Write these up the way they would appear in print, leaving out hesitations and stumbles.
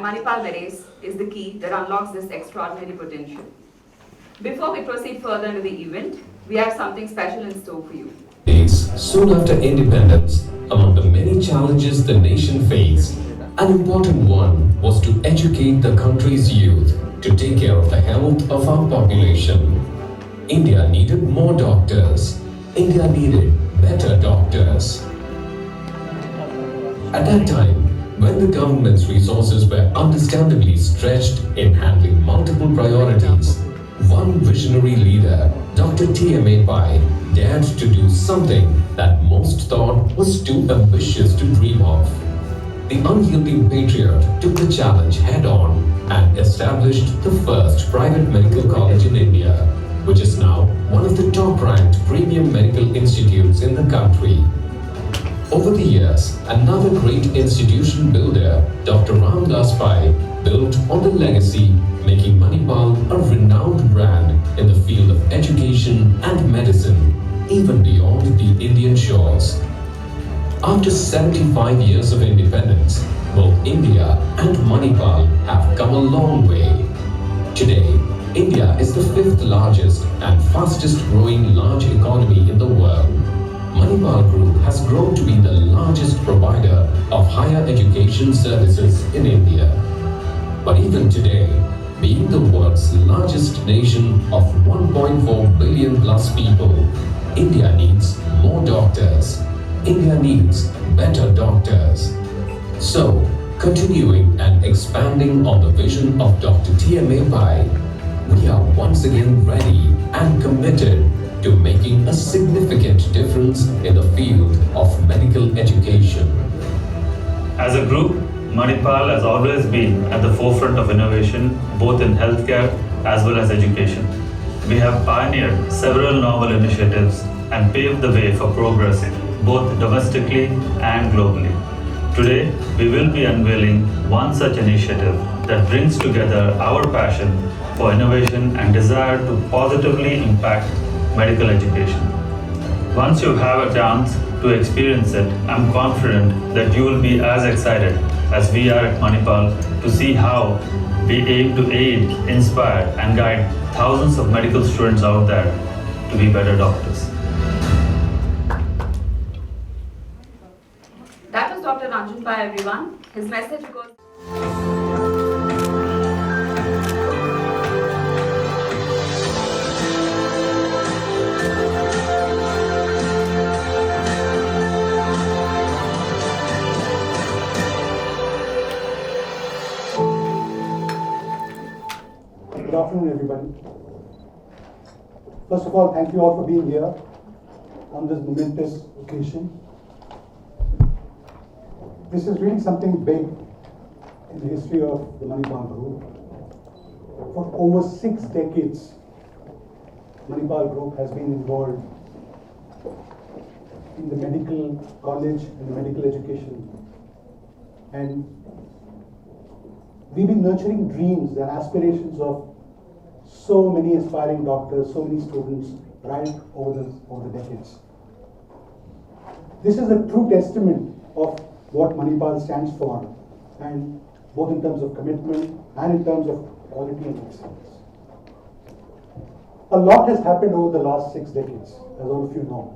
and Minnipal MedAce is the key that unlocks this extraordinary potential. Before we proceed further into the event, we have something special in store for you. Soon after independence, among the many challenges the nation faced, an important one was to educate the country's youth to take care of the health of our population. India needed more doctors. India needed better doctors. At that time, when the government's resources were understandably stretched in handling multiple priorities, one visionary leader, Dr. T.M.A. Pai, dared to do something that most thought was too ambitious to dream of. The unyielding patriot took the challenge head-on and established the first private medical college in India, which is now one of the top-ranked premium medical institutes in the country. Over the years, another great institution builder, Dr. Ramdas Pai, built on the legacy, making Minnipal a renowned brand in the field of education and medicine, even beyond the Indian shores. After 75 years of independence, both India and Minnipal have come a long way. Today, India is the fifth largest and fastest growing large economy in the world. Minnipal Group has grown to be the largest provider of higher education services in India. But even today, being the world's largest nation of 1.4 billion plus people, India needs more doctors. India needs better doctors. So, continuing and expanding on the vision of Dr. T.M.A. Pai, we are once again ready and committed to making a significant difference in the field of medical education. As a group, Minnipal has always been at the forefront of innovation, both in healthcare as well as education. We have pioneered several novel initiatives and paved the way for progress both domestically and globally. Today, we will be unveiling one such initiative that brings together our passion for innovation and desire to positively impact medical education. Once you have a chance to experience it, I'm confident that you will be as excited as we are at Minnipal to see how we aim to aid, inspire, and guide thousands of medical students out there to be better doctors. That was Dr. Ranjan Pai, everyone. His message goes... Good afternoon, everybody. First of all, thank you all for being here on this momentous occasion. This is really something big in the history of the Minnipal Group. For over 6 decades, Minnipal Group has been involved in the medical college and the medical education. And we've been nurturing dreams and aspirations of so many aspiring doctors, so many students right over the decades. This is a true testament of what Minnipal stands for, and both in terms of commitment and in terms of quality and excellence. A lot has happened over the last 6 decades, as all of you know.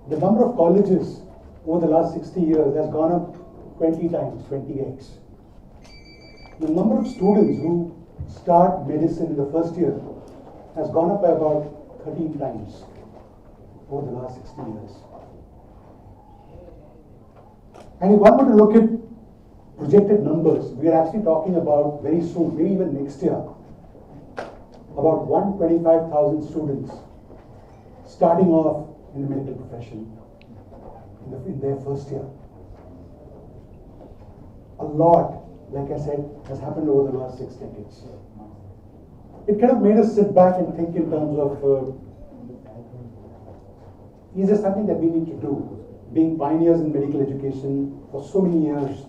The number of colleges over the last 60 years has gone up 20 times, 20x. The number of students who start medicine in the first year has gone up by about 13 times over the last 60 years. And if one were to look at projected numbers, we are actually talking about very soon, maybe even next year, about 125,000 students starting off in the medical profession in their first year. A lot, like I said, has happened over the last 6 decades. It kind of made us sit back and think in terms of, is there something that we need to do? Being pioneers in medical education for so many years,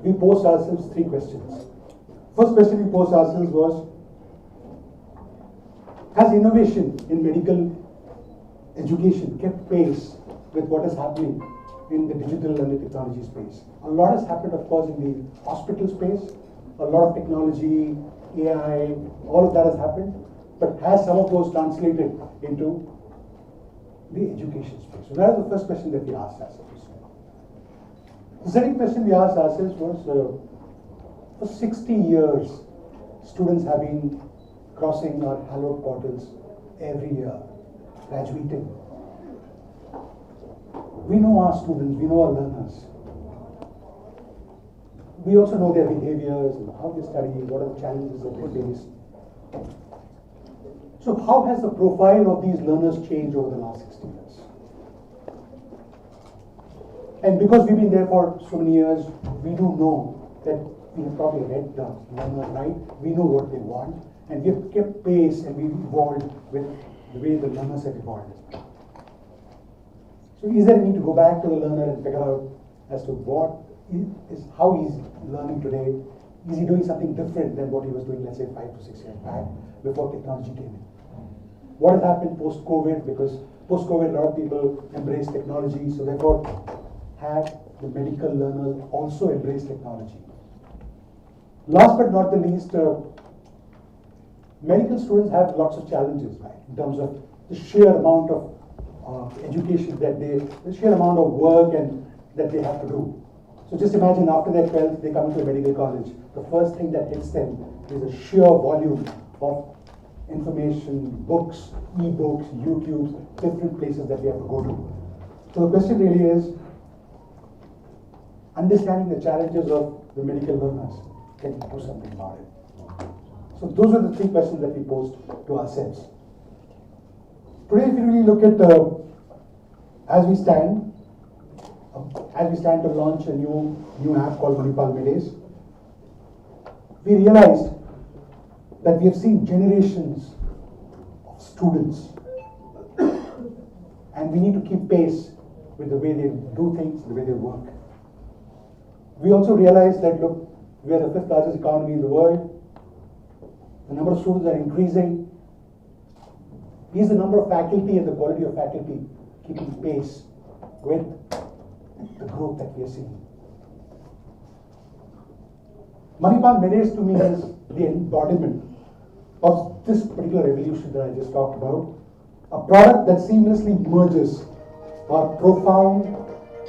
we posed ourselves 3 questions. First question we posed ourselves was, has innovation in medical education kept pace with what is happening in the digital and the technology space. A lot has happened, of course, in the hospital space. A lot of technology, AI, all of that has happened. But has some of those translated into the education space? So that is the first question that we asked ourselves. The second question we asked ourselves was, for 60 years, students have been crossing our hallowed portals every year, graduating. We know our students, we know our learners. We also know their behaviors, and how they study, what are the challenges that they face. So how has the profile of these learners changed over the last 60 years? And because we've been there for so many years, we do know that we have probably read the learners right, we know what they want, and we have kept pace and we've evolved with the way the learners have evolved. So is there a need to go back to the learner and figure out as to how he's learning today? Is he doing something different than what he was doing, let's say, 5 to 6 years back, before technology came in? What has happened post-COVID? Because post-COVID, a lot of people embrace technology, so therefore, have the medical learners also embrace technology? Last but not the least, medical students have lots of challenges, right, in terms of the sheer amount of education the sheer amount of work that they have to do. So just imagine after their 12th, they come into a medical college. The first thing that hits them is a sheer volume of information, books, e-books, YouTubes, different places that they have to go to. So the question really is, understanding the challenges of the medical learners, can you do something about it? So those are the three questions that we posed to ourselves. Today, if you really look at as we stand to launch a new app called Minnipal MedAce, we realized that we have seen generations of students, and we need to keep pace with the way they do things, the way they work. We also realized that, look, we are the 5th largest economy in the world. The number of students are increasing. Is the number of faculty and the quality of faculty keeping pace with the growth that we are seeing? Minnipal MedAce to me is the embodiment of this particular revolution that I just talked about. A product that seamlessly merges our profound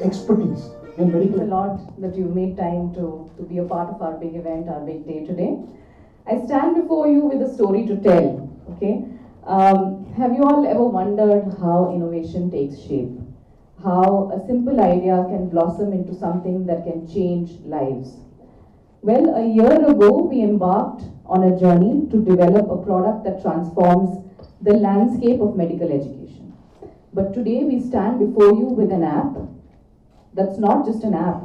expertise in medical. Thanks a lot that you made time to be a part of our big event, our big day today. I stand before you with a story to tell, okay? Have you all ever wondered how innovation takes shape? How a simple idea can blossom into something that can change lives? Well, a year ago, we embarked on a journey to develop a product that transforms the landscape of medical education. But today, we stand before you with an app that's not just an app.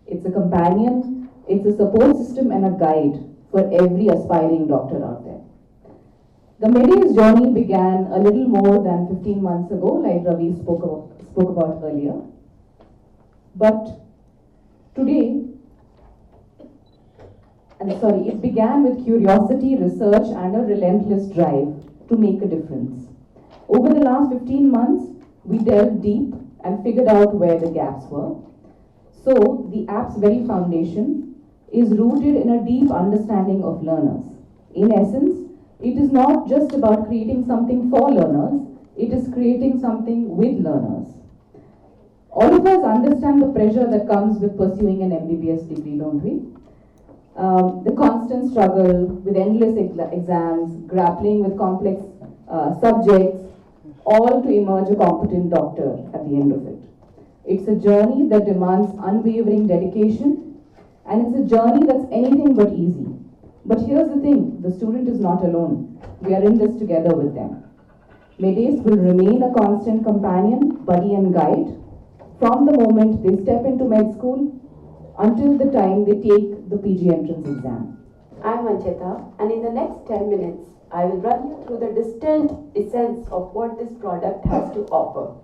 It's a companion, it's a support system and a guide for every aspiring doctor out there. The MedAce journey began a little more than 15 months ago, like Ravi spoke about earlier. But today, it began with curiosity, research, and a relentless drive to make a difference. Over the last 15 months, we delved deep and figured out where the gaps were. So, the app's very foundation is rooted in a deep understanding of learners. In essence, it is not just about creating something for learners, it is creating something with learners. All of us understand the pressure that comes with pursuing an MBBS degree, don't we? The constant struggle with endless exams, grappling with complex subjects, all to emerge a competent doctor at the end of it. It's a journey that demands unwavering dedication, and it's a journey that's anything but easy. But here's the thing, the student is not alone. We are in this together with them. MedAce will remain a constant companion, buddy and guide from the moment they step into med school until the time they take the PG entrance exam. I'm Anchita, and in the next 10 minutes, I will run you through the distilled essence of what this product has to offer.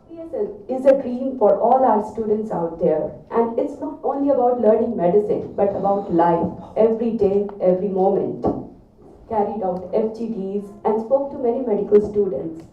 MedAce is a dream for all our students out there, and it's not only about learning medicine, but about life, every day, every moment. Carried out FGDs and spoke to many medical students.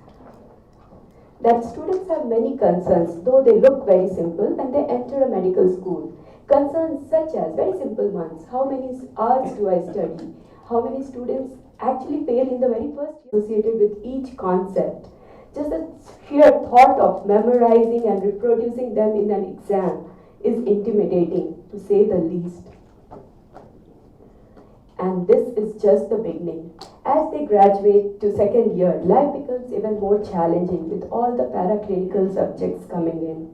that students have many concerns, though they look very simple when they enter a medical school. Concerns such as, very simple ones, how many hours do I study? How many students actually fail in the very first year associated with each concept? Just the sheer thought of memorizing and reproducing them in an exam is intimidating, to say the least. And this is just the beginning. As they graduate to second year, life becomes even more challenging with all the paraclinical subjects coming in.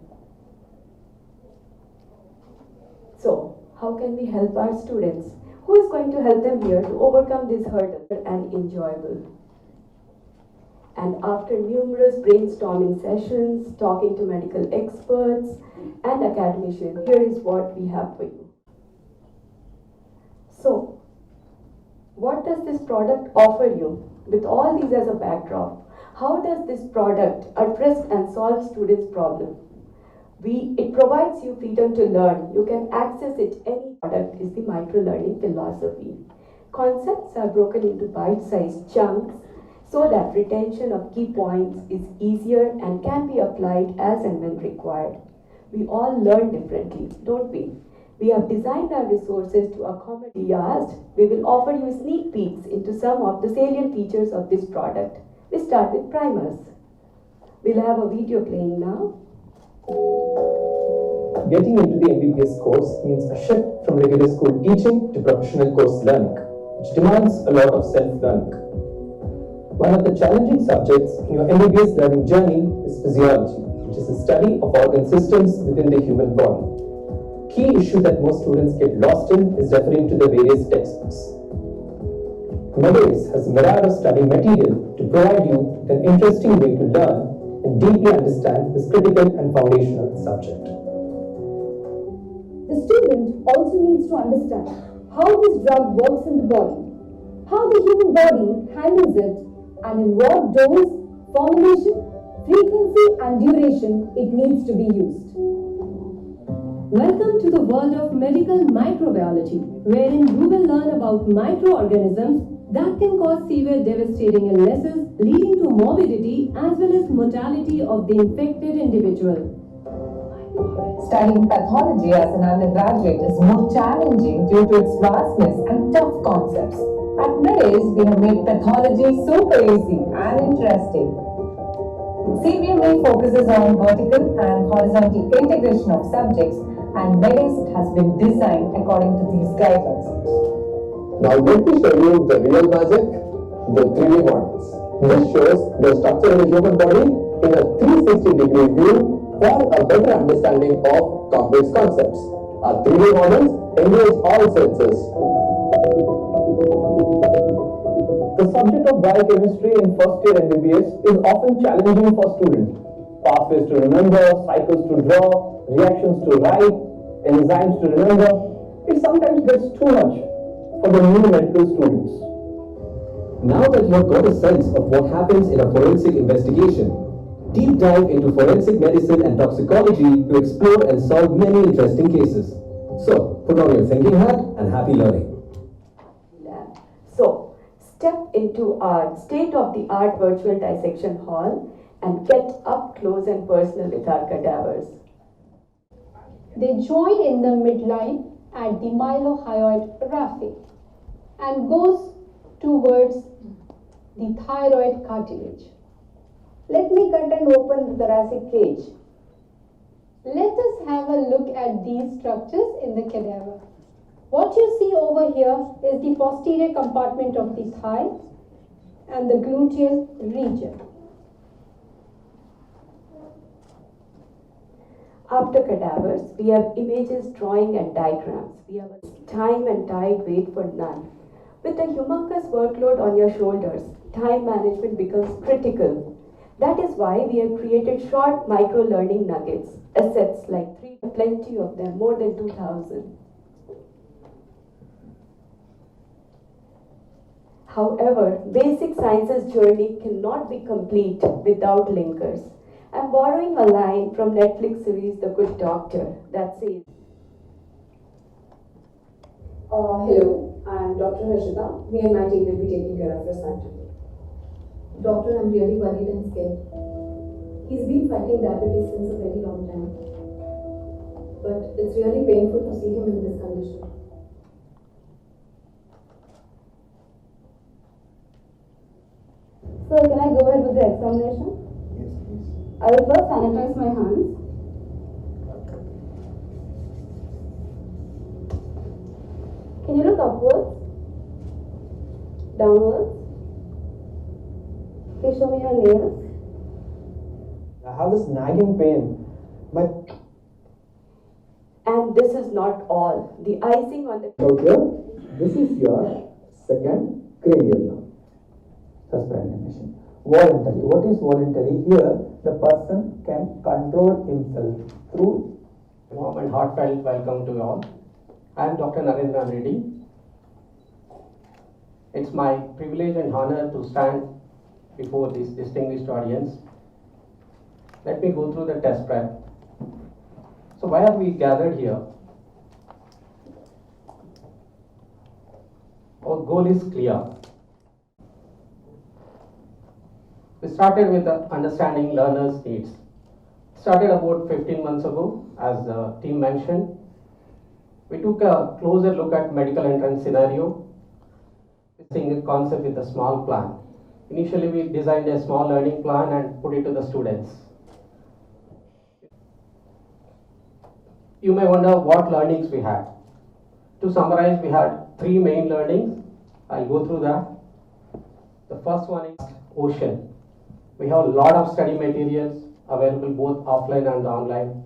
So, how can we help our students? Who is going to help them here to overcome this hurdle and enjoyable? And after numerous brainstorming sessions, talking to medical experts and academicians, here is what we have for you. So, what does this product offer you? With all these as a backdrop, how does this product address and solve students' problem? It provides you freedom to learn. You can access it. Any product is the micro-learning philosophy. Concepts are broken into bite-sized chunks so that retention of key points is easier and can be applied as and when required. We all learn differently, don't we? We have designed our resources to accommodate the asked. We will offer you sneak peeks into some of the salient features of this product. We start with primers. We'll have a video playing now. Getting into the MBBS course means a shift from regular school teaching to professional course learning, which demands a lot of self-learning. One of the challenging subjects in your MBBS learning journey is physiology, which is the study of organ systems within the human body. Key issue that most students get lost in is referring to the various textbooks. MedAce has a myriad of study material to provide you with an interesting way to learn and deeply understand this critical and foundational subject. The student also needs to understand how this drug works in the body, how the human body handles it, and in what dose, formulation, frequency, and duration it needs to be used. Welcome to the world of medical microbiology, wherein you will learn about microorganisms that can cause severe devastating illnesses leading to morbidity as well as mortality of the infected individual. Studying pathology as an undergraduate is more challenging due to its vastness and tough concepts. At MedAce, we have made pathology super easy and interesting. CBME focuses on vertical and horizontal integration of subjects, and MedAce has been designed according to these guidelines. Now let me show you the real magic, the 3D models. This shows the structure of the human body in a 360-degree view for a better understanding of complex concepts. Our 3D models engage all senses. The subject of biochemistry in first year MBBS is often challenging for students. Pathways to remember, cycles to draw, reactions to write, enzymes to remember. It sometimes gets too much for the new medical students. Now that you have got a sense of what happens in a forensic investigation, deep dive into forensic medicine and toxicology to explore and solve many interesting cases. So, put on your thinking hat and happy learning. So, step into our state-of-the-art virtual dissection hall and get up close and personal with our cadavers. They join in the midline at the mylohyoid raphe and goes towards the thyroid cartilage. Let me cut and open the thoracic cage. Let us have a look at these structures in the cadaver. What you see over here is the posterior compartment of the thigh and the gluteal region. After cadavers, we have images, drawing and diagrams. We have time and tide wait for none. With a humongous workload on your shoulders, time management becomes critical. That is why we have created short micro-learning nuggets, assets like plenty of them, more than 2,000. However, basic sciences journey cannot be complete without linkers. I'm borrowing a line from Netflix series The Good Doctor that says, hello, I'm Dr. Harshita. Me and my team will be taking care of your son today. Doctor, I'm really worried and scared. He's been fighting diabetes since a very long time. But it's really painful to see him in this condition. So can I go ahead with the examination? Yes, please. I will first sanitize my hands. Can you look upwards? Downwards? Please show me your nails. I have this nagging pain. And this is not all. The icing on the Okay, this is your second cranial nerve. Suspension. Voluntary. What is voluntary? Here, the person can control himself through. Warm and heartfelt welcome to you all. I am Dr. Narendra Reddy. It's my privilege and honor to stand before this distinguished audience. Let me go through the test prep. So why are we gathered here? Our goal is clear. We started with the understanding learners' needs. Started about 15 months ago, as the team mentioned. We took a closer look at medical entrance scenario, seeing a concept with a small plan. Initially, we designed a small learning plan and put it to the students. You may wonder what learnings we had. To summarize, we had 3 main learnings. I'll go through that. The first one is ocean. We have a lot of study materials available both offline and online.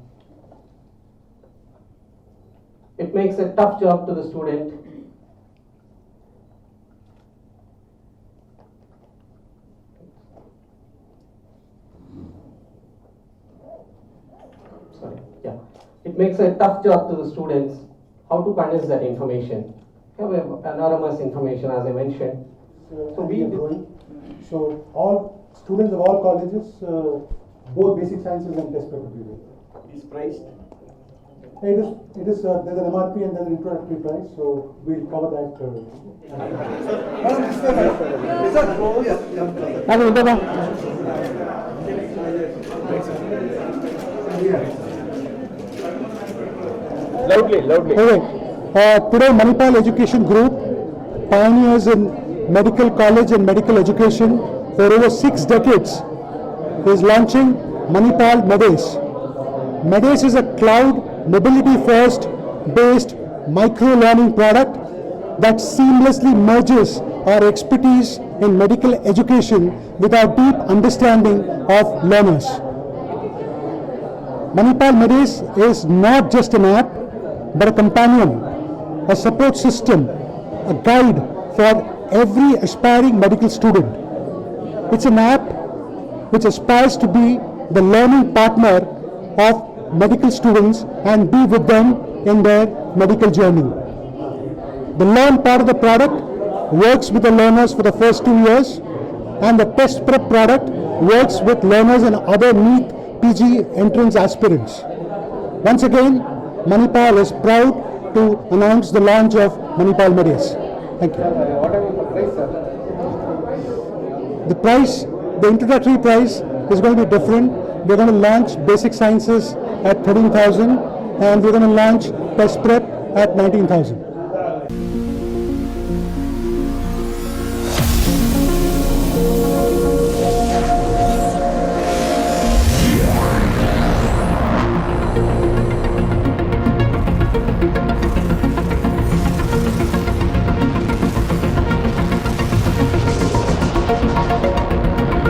It makes a tough job to the student. It makes a tough job to the students how to condense that information. We have anonymous information, as I mentioned. So all students of all colleges, both basic sciences and test prep will be there. Is priced? It is. There's an MRP and there's an introductory price, so we'll cover that. Loudly. Okay. Today, Minnipal Education Group, pioneers in medical college and medical education for over 6 decades, is launching Minnipal MedAce. MedAce is a cloud, mobility-first based micro-learning product that seamlessly merges our expertise in medical education with our deep understanding of learners. Minnipal MedAce is not just an app, but a companion, a support system, a guide for every aspiring medical student. It's an app which aspires to be the learning partner of medical students and be with them in their medical journey. The learn part of the product works with the learners for the first 2 years, and the test prep product works with learners and other NEET PG entrance aspirants. Once again, Minnipal is proud to announce the launch of Minnipal MedAce. Thank you. What about the price, sir? The price, the introductory price is going to be different. We're going to launch basic sciences at 13,000 and we're going to launch test prep at 19,000.